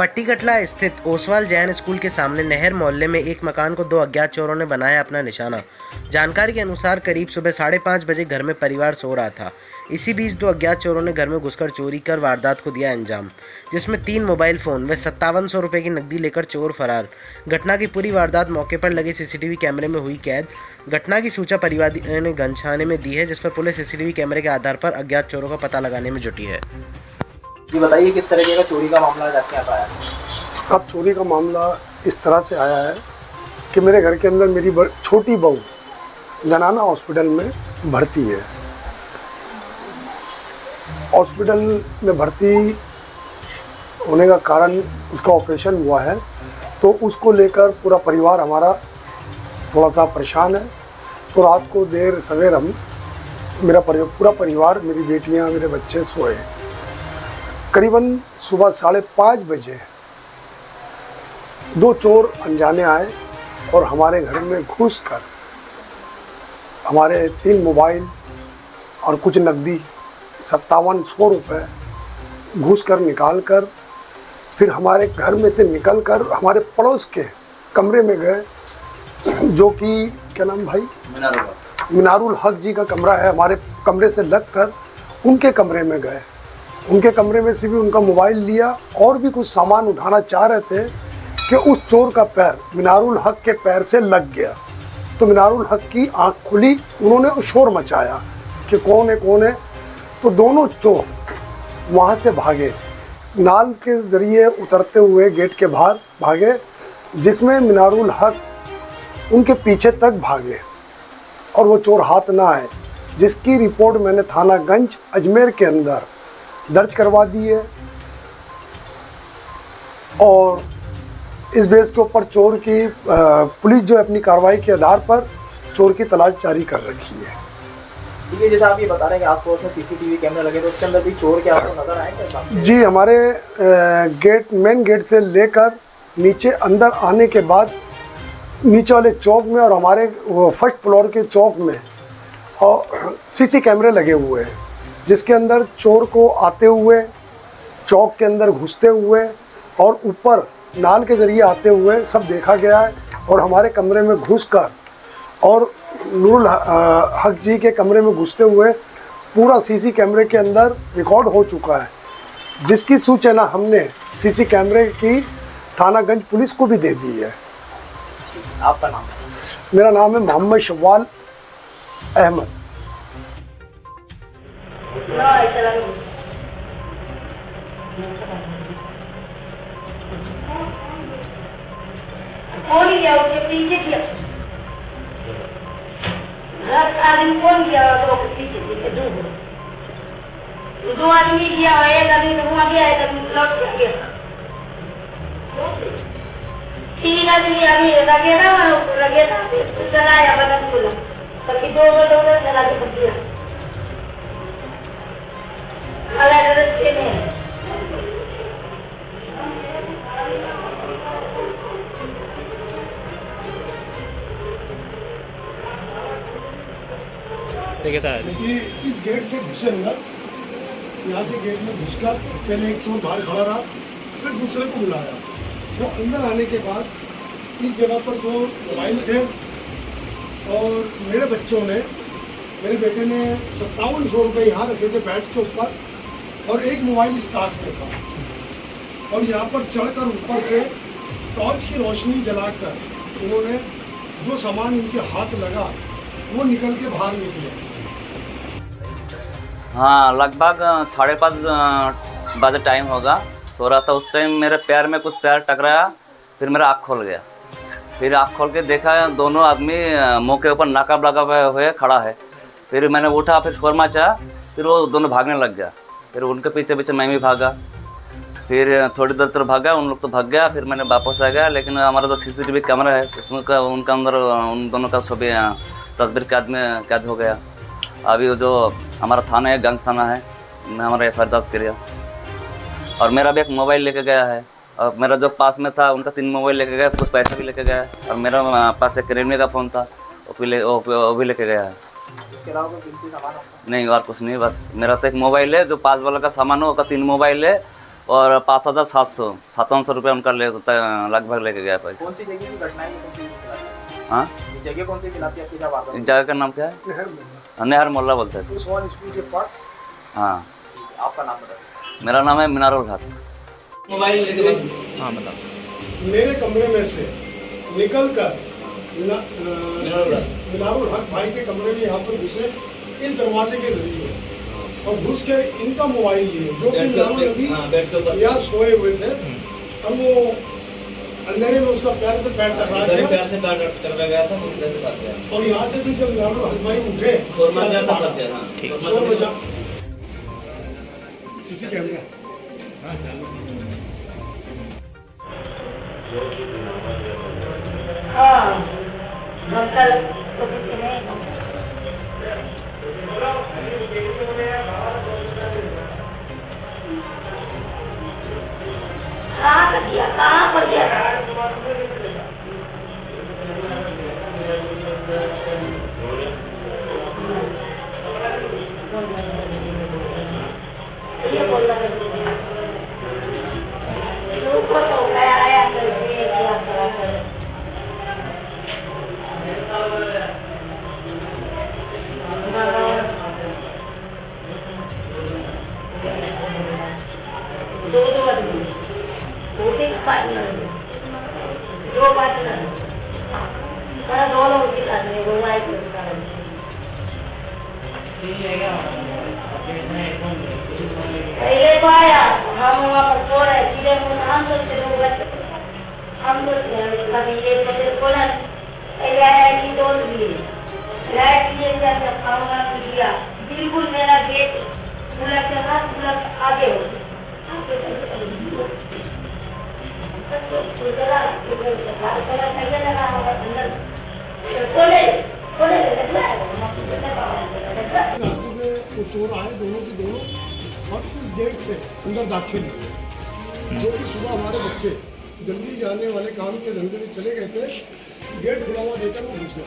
पट्टी कटला स्थित ओसवाल जैन स्कूल के सामने नहर मोहल्ले में एक मकान को दो अज्ञात चोरों ने बनाया अपना निशाना। जानकारी के अनुसार करीब सुबह 5:30 बजे घर में परिवार सो रहा था। इसी बीच दो अज्ञात चोरों ने घर में घुसकर चोरी कर वारदात को दिया अंजाम, जिसमें 3 मोबाइल फ़ोन व 5700 रुपये की नकदी लेकर चोर फरार। घटना की पूरी वारदात मौके पर लगे सीसीटीवी कैमरे में हुई कैद। घटना की सूचना परिवार ने गंज थाने में दी है, जिस पर पुलिस सीसीटीवी कैमरे के आधार पर अज्ञात चोरों का पता लगाने में जुटी है। ये बताइए किस तरीके का चोरी का मामला आपके यहाँ आया? अब चोरी का मामला इस तरह से आया है कि मेरे घर के अंदर मेरी छोटी बहू जनाना हॉस्पिटल में भर्ती है। हॉस्पिटल में भर्ती होने का कारण उसका ऑपरेशन हुआ है, तो उसको लेकर पूरा परिवार हमारा थोड़ा सा परेशान है। तो रात को देर सवेर हम पूरा परिवार, मेरी बेटियां, मेरे बच्चे सोए। करीबन सुबह 5:30 बजे दो चोर अनजाने आए और हमारे घर में घुसकर हमारे 3 मोबाइल और कुछ नकदी 5700 रुपये घुसकर निकाल कर, फिर हमारे घर में से निकलकर हमारे पड़ोस के कमरे में गए, जो कि क्या नाम भाई, मिनारुल हक जी का कमरा है। हमारे कमरे से लगकर उनके कमरे में गए। उनके कमरे में से भी उनका मोबाइल लिया और भी कुछ सामान उठाना चाह रहे थे कि उस चोर का पैर मिनारुल हक के पैर से लग गया। तो मिनारुल हक की आंख खुली, उन्होंने शोर मचाया कि कौन है कौन है। तो दोनों चोर वहाँ से भागे, नाल के ज़रिए उतरते हुए गेट के बाहर भागे, जिसमें मिनारुल हक उनके पीछे तक भागे और वो चोर हाथ ना आए, जिसकी रिपोर्ट मैंने थाना गंज अजमेर के अंदर दर्ज करवा दी है। और इस बेस के ऊपर चोर की पुलिस जो अपनी कार्रवाई के आधार पर चोर की तलाश जारी कर रखी है। ये जैसा आप ये बता रहे हैं कि आसपास में सीसीटीवी कैमरे लगे, तो उसके अंदर भी चोर क्या आपको नजर आए क्या? जी, हमारे मेन गेट से लेकर नीचे अंदर आने के बाद नीचे वाले चौक में और हमारे फर्स्ट फ्लोर के चौक में और सीसी कैमरे लगे हुए हैं, जिसके अंदर चोर को आते हुए, चौक के अंदर घुसते हुए और ऊपर नाल के ज़रिए आते हुए सब देखा गया है। और हमारे कमरे में घुसकर और नूरुल हक जी के कमरे में घुसते हुए पूरा सीसी कैमरे के अंदर रिकॉर्ड हो चुका है, जिसकी सूचना हमने सीसी कैमरे की थानागंज पुलिस को भी दे दी है। आपका नाम? मेरा नाम है मोहम्मद शवाल अहमद। कौन गया उसके पीछे किया? आदमी कौन गया तो पीछे किया? दो आदमी गया, एक आदमी तो वहाँ गया, एक आदमी लौट के गया। 3 आदमी अभी लगे ना, लगे ना, चलाया बटन खोला, ताकि 2 लोग चला के पड़ गया। अलग रस्ते में देखिए, इस गेट से घुसे अंदर, यहाँ से गेट में घुसकर पहले एक चोर बाहर खड़ा रहा, फिर दूसरे को बुलाया। वो अंदर आने के बाद इस जगह पर 2 मोबाइल थे और मेरे बच्चों ने, मेरे बेटे ने 5700 रुपये यहाँ रखे थे बेड के ऊपर, और एक मोबाइल इस ताक में था। और यहाँ पर चढ़कर ऊपर से टॉर्च की रोशनी जलाकर उन्होंने जो सामान इनके हाथ लगा वो निकल के बाहर निकले। हाँ, लगभग 5:30 बजे टाइम होगा। सो रहा था उस टाइम, मेरे पैर में कुछ पैर टकराया, फिर मेरा आँख खोल गया। फिर आँख खोल के देखा दोनों आदमी मुँह के ऊपर नकाब लगा हुए खड़ा है। फिर मैंने उठा, फिर शोर मचा, फिर वो दोनों भागने लग गया। फिर उनके पीछे पीछे मैं भी भागा। फिर थोड़ी देर तक भागा, उन लोग तो भाग गया। फिर मैंने वापस आ गया, लेकिन हमारा जो सीसीटीवी कैमरा है उसमें उनका अंदर उन दोनों का सभी तस्वीर कैद हो गया। अभी जो हमारा थाना है, गंज थाना है, मैं हमारा FIR दर्ज किया। और मेरा भी एक मोबाइल लेके गया है, और मेरा जो पास में था उनका 3 मोबाइल लेके गया, कुछ पैसा भी लेके गया। और मेरा पास एक रेडमी का फ़ोन था, वो भी लेके गया है। इसके अलावा कोई कीमती सामान? नहीं, और कुछ नहीं, बस मेरा तो एक मोबाइल है, जो पास वाला का सामान हो, उसका 3 मोबाइल है, और 5,700 रुपये उनका लगभग लेके गया पैसा। कौन सी जगह की घटना है, ये कौन सी खिलाती है? हाँ, ये जगह कौन सी खिलाती है आपकी जब आता इस जगह का नाम क्या है? नहर मोहल्ला नहर मोहल्ला बोलते हैं। ओसवाल स्कूल के पास। हाँ, आपका नाम बताइए। मेरा नाम है मिनारुल हक। मेरे कमरे में से निकलकर मिनारुल हक भाई के कमरे में यहाँ पर घुसे इस दरवाजे के जरिए और घुस कर इनका मोबाइल लिए, जो कि मिनारुल अभी यहाँ सोए हुए थे, और वो अंधेरे में उसका पैर से पैर टकरा गया और यहाँ से भी जब मिनारुल हक भाई उठे शोर मचा। सीसी कैमरा हाँ डॉक्टर तो कुछ नहीं कहाँ पर गया ये बोल रहा है तो आया दो आदमी, दो पार्टनर, दो लोग दिखाते वो वाइफ पहले तो आया, हम वहाँ पर सो रहे सीधे हम सोचते हम कभी ये बोला पहले आया कि दोस्त भी लाइट लिए क्या खाऊंगा किया, बिल्कुल मेरा गेट खुला चला, खुला आगे हो रास्ते में वो चोर आए दोनों की दोनों और उस गेट से अंदर दाखिल हुए, जो कि सुबह हमारे बच्चे जल्दी जाने वाले काम के धंधे में चले गए थे, गेट खुला हुआ देकर वो घुस गए।